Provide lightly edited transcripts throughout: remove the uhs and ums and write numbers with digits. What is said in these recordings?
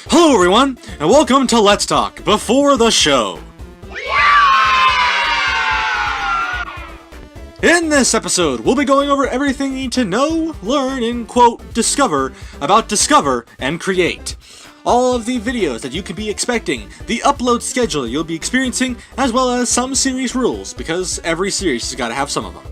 Hello everyone, and welcome to Let's Talk Before the Show. In this episode, we'll be going over everything you need to know, learn, and quote, discover about Discover and Create. All of the videos that you could be expecting, the upload schedule you'll be experiencing, as well as some series rules, because every series has got to have some of them.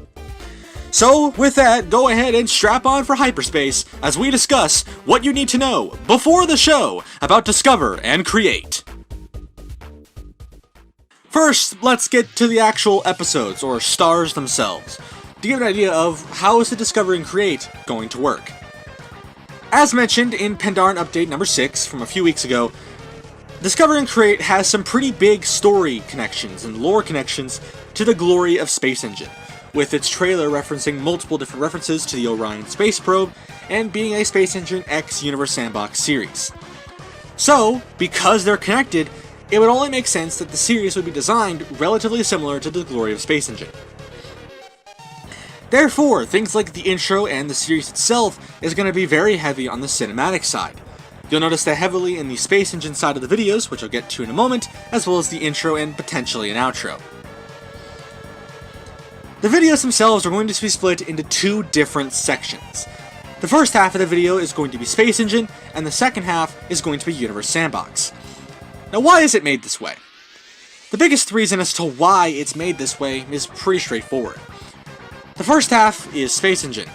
So, with that, go ahead and strap on for hyperspace as we discuss what you need to know before the show about Discover and Create. First, let's get to the actual episodes, or stars themselves, to give an idea of how is the Discover and Create going to work. As mentioned in Pandaren Update number 6 from a few weeks ago, Discover and Create has some pretty big story connections and lore connections to the glory of Space Engine, with its trailer referencing multiple different references to the Orion space probe, and being a Space Engine X Universe Sandbox series. So, because they're connected, it would only make sense that the series would be designed relatively similar to the glory of Space Engine. Therefore, things like the intro and the series itself is going to be very heavy on the cinematic side. You'll notice that heavily in the Space Engine side of the videos, which I'll get to in a moment, as well as the intro and potentially an outro. The videos themselves are going to be split into two different sections. The first half of the video is going to be Space Engine, and the second half is going to be Universe Sandbox. Now, why is it made this way? The biggest reason as to why it's made this way is pretty straightforward. The first half is Space Engine.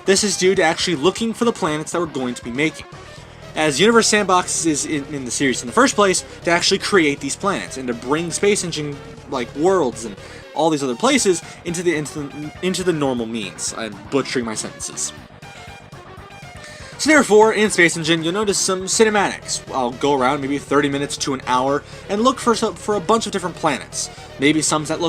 This is due to actually looking for the planets that we're going to be making, as Universe Sandbox is in the series in the first place to actually create these planets and to bring Space Engine like worlds and all these other places into the normal means. I'm butchering my sentences. So therefore, in Space Engine, you'll notice some cinematics. I'll go around maybe 30 minutes to an hour and look for a bunch of different planets. Maybe ones that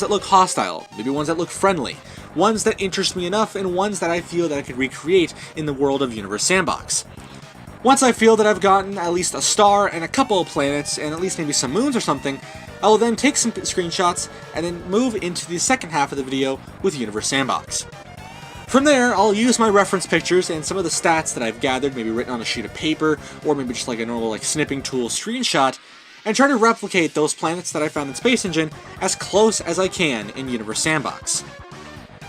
look hostile, maybe ones that look friendly, ones that interest me enough, and ones that I feel that I could recreate in the world of Universe Sandbox. Once I feel that I've gotten at least a star and a couple of planets, and at least maybe some moons or something, I will then take some screenshots and then move into the second half of the video with Universe Sandbox. From there, I'll use my reference pictures and some of the stats that I've gathered, maybe written on a sheet of paper, or maybe just like a normal snipping tool screenshot, and try to replicate those planets that I found in Space Engine as close as I can in Universe Sandbox.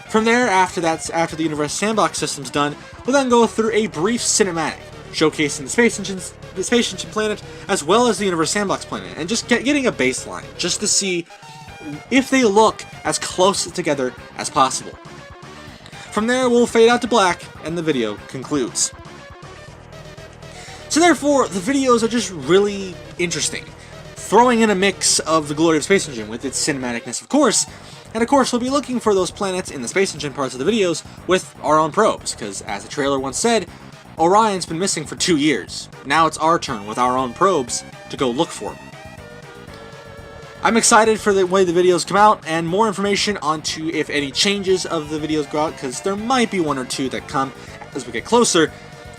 From there, after the Universe Sandbox system's done, we'll then go through a brief cinematic, showcasing the Space Engine planet as well as the Universe Sandbox planet, and just getting a baseline, just to see if they look as close together as possible. From there, we'll fade out to black, and the video concludes. So therefore, the videos are just really interesting, throwing in a mix of the glory of Space Engine with its cinematicness, of course, and of course we'll be looking for those planets in the Space Engine parts of the videos with our own probes, because as the trailer once said, Orion's been missing for 2 years. Now it's our turn with our own probes to go look for them. I'm excited for the way the videos come out, and more information onto if any changes of the videos go out, because there might be one or two that come as we get closer.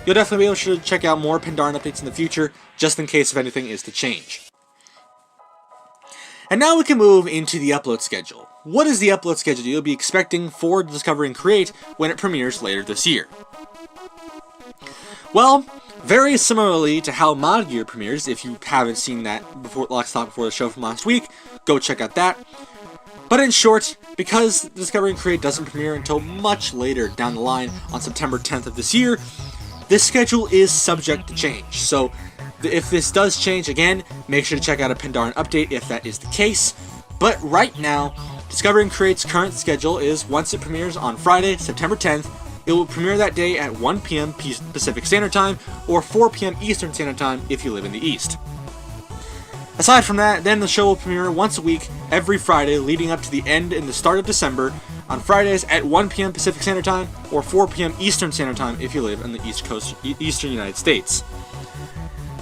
You'll definitely be able to check out more Pandaren updates in the future, just in case if anything is to change. And now we can move into the upload schedule. What is the upload schedule you'll be expecting for Discover and Create when it premieres later this year? Well, very similarly to how Mod Gear premieres, if you haven't seen that before, Let's Talk Before the Show from last week, go check out that. But in short, because Discover and Create doesn't premiere until much later down the line on September 10th of this year, this schedule is subject to change. So if this does change, again, make sure to check out a Pandaren update if that is the case. But right now, Discover and Create's current schedule is once it premieres on Friday, September 10th, it will premiere that day at 1 p.m. Pacific Standard Time, or 4 p.m. Eastern Standard Time if you live in the East. Aside from that, then the show will premiere once a week, every Friday, leading up to the end and the start of December, on Fridays at 1 p.m. Pacific Standard Time, or 4 p.m. Eastern Standard Time if you live in the Eastern United States.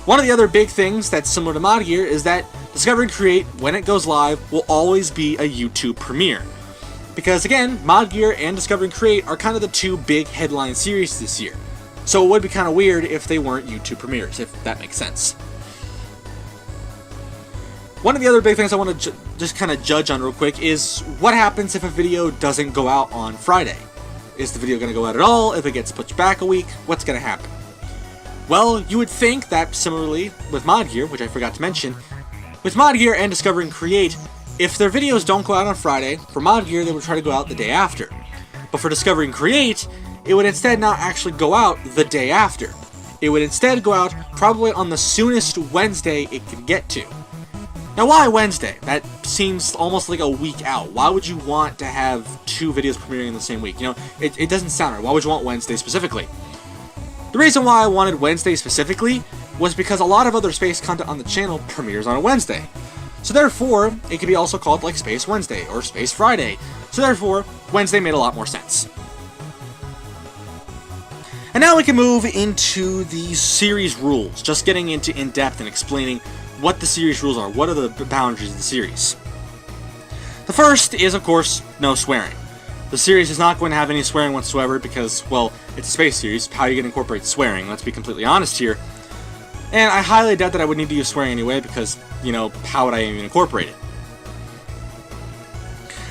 One of the other big things that's similar to Mod Gear is that Discover and Create, when it goes live, will always be a YouTube premiere. Because again, Mod Gear and Discover and Create are kind of the two big headline series this year. So it would be kind of weird if they weren't YouTube premieres, if that makes sense. One of the other big things I want to just kind of judge on real quick is what happens if a video doesn't go out on Friday. Is the video going to go out at all? If it gets pushed back a week, what's going to happen? Well, you would think that similarly with Mod Gear, which I forgot to mention, with Mod Gear and Discover and Create, if their videos don't go out on Friday, for Mod Gear they would try to go out the day after. But for Discover and Create, it would instead not actually go out the day after. It would instead go out probably on the soonest Wednesday it can get to. Now why Wednesday? That seems almost like a week out. Why would you want to have two videos premiering in the same week? You know, it doesn't sound right. Why would you want Wednesday specifically? The reason why I wanted Wednesday specifically was because a lot of other space content on the channel premieres on a Wednesday. So therefore, it could be also called like Space Wednesday or Space Friday. So therefore, Wednesday made a lot more sense. And now we can move into the series rules, just getting into in-depth and explaining what the series rules are, what are the boundaries of the series. The first is, of course, no swearing. The series is not going to have any swearing whatsoever because, well, it's a space series. How are you going to incorporate swearing? Let's be completely honest here. And I highly doubt that I would need to use swearing anyway because, you know, how would I even incorporate it?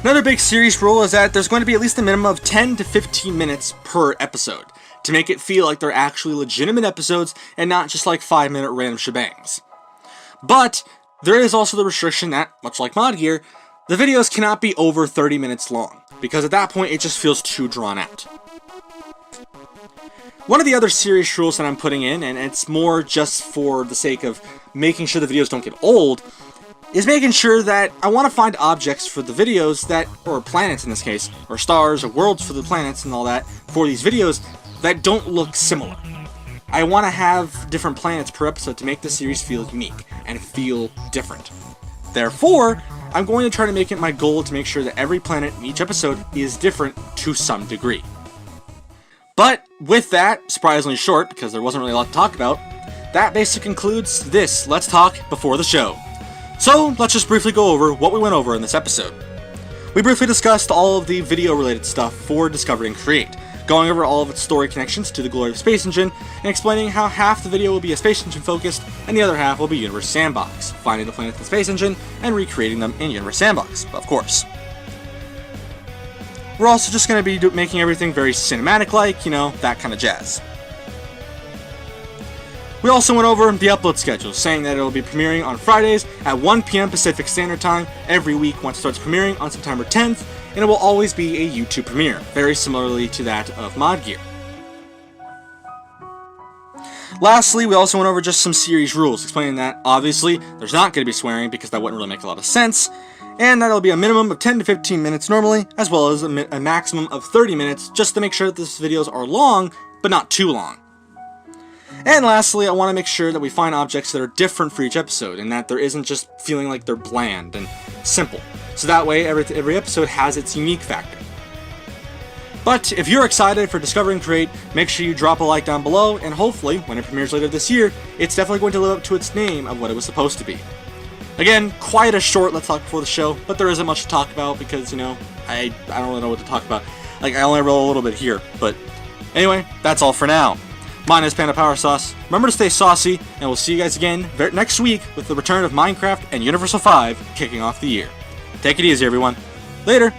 Another big series rule is that there's going to be at least a minimum of 10 to 15 minutes per episode to make it feel like they're actually legitimate episodes and not just like 5-minute random shebangs. But there is also the restriction that, much like Mod Gear, the videos cannot be over 30 minutes long, because at that point it just feels too drawn out. One of the other series rules that I'm putting in, and it's more just for the sake of making sure the videos don't get old, is making sure that I want to find objects for the videos that, or planets in this case, or stars, or worlds for the planets and all that, for these videos that don't look similar. I want to have different planets per episode to make the series feel unique and feel different. Therefore, I'm going to try to make it my goal to make sure that every planet in each episode is different to some degree. But with that, surprisingly short, because there wasn't really a lot to talk about, that basically concludes this Let's Talk Before the Show. So, let's just briefly go over what we went over in this episode. We briefly discussed all of the video-related stuff for Discover and Create, going over all of its story connections to the glory of Space Engine, and explaining how half the video will be a Space Engine focused, and the other half will be Universe Sandbox, finding the planets in Space Engine, and recreating them in Universe Sandbox, of course. We're also just going to be making everything very cinematic-like, you know, that kind of jazz. We also went over the upload schedule, saying that it will be premiering on Fridays at 1 PM Pacific Standard Time every week once it starts premiering on September 10th, and it will always be a YouTube premiere, very similarly to that of Mod Gear. Lastly, we also went over just some series rules, explaining that, obviously, there's not going to be swearing because that wouldn't really make a lot of sense, and that it'll be a minimum of 10 to 15 minutes normally, as well as a maximum of 30 minutes, just to make sure that these videos are long, but not too long. And lastly, I want to make sure that we find objects that are different for each episode, and that there isn't just feeling like they're bland and simple. So that way, every episode has its unique factor. But if you're excited for Discover and Create, make sure you drop a like down below, and hopefully, when it premieres later this year, it's definitely going to live up to its name of what it was supposed to be. Again, quite a short Let's Talk Before the Show, but there isn't much to talk about because, you know, I don't really know what to talk about. Like, I only roll a little bit here, but anyway, that's all for now. My name is PandaPowerSauce. Remember to stay saucy, and we'll see you guys again next week with the return of Minecraft and Universal 5 kicking off the year. Take it easy, everyone. Later!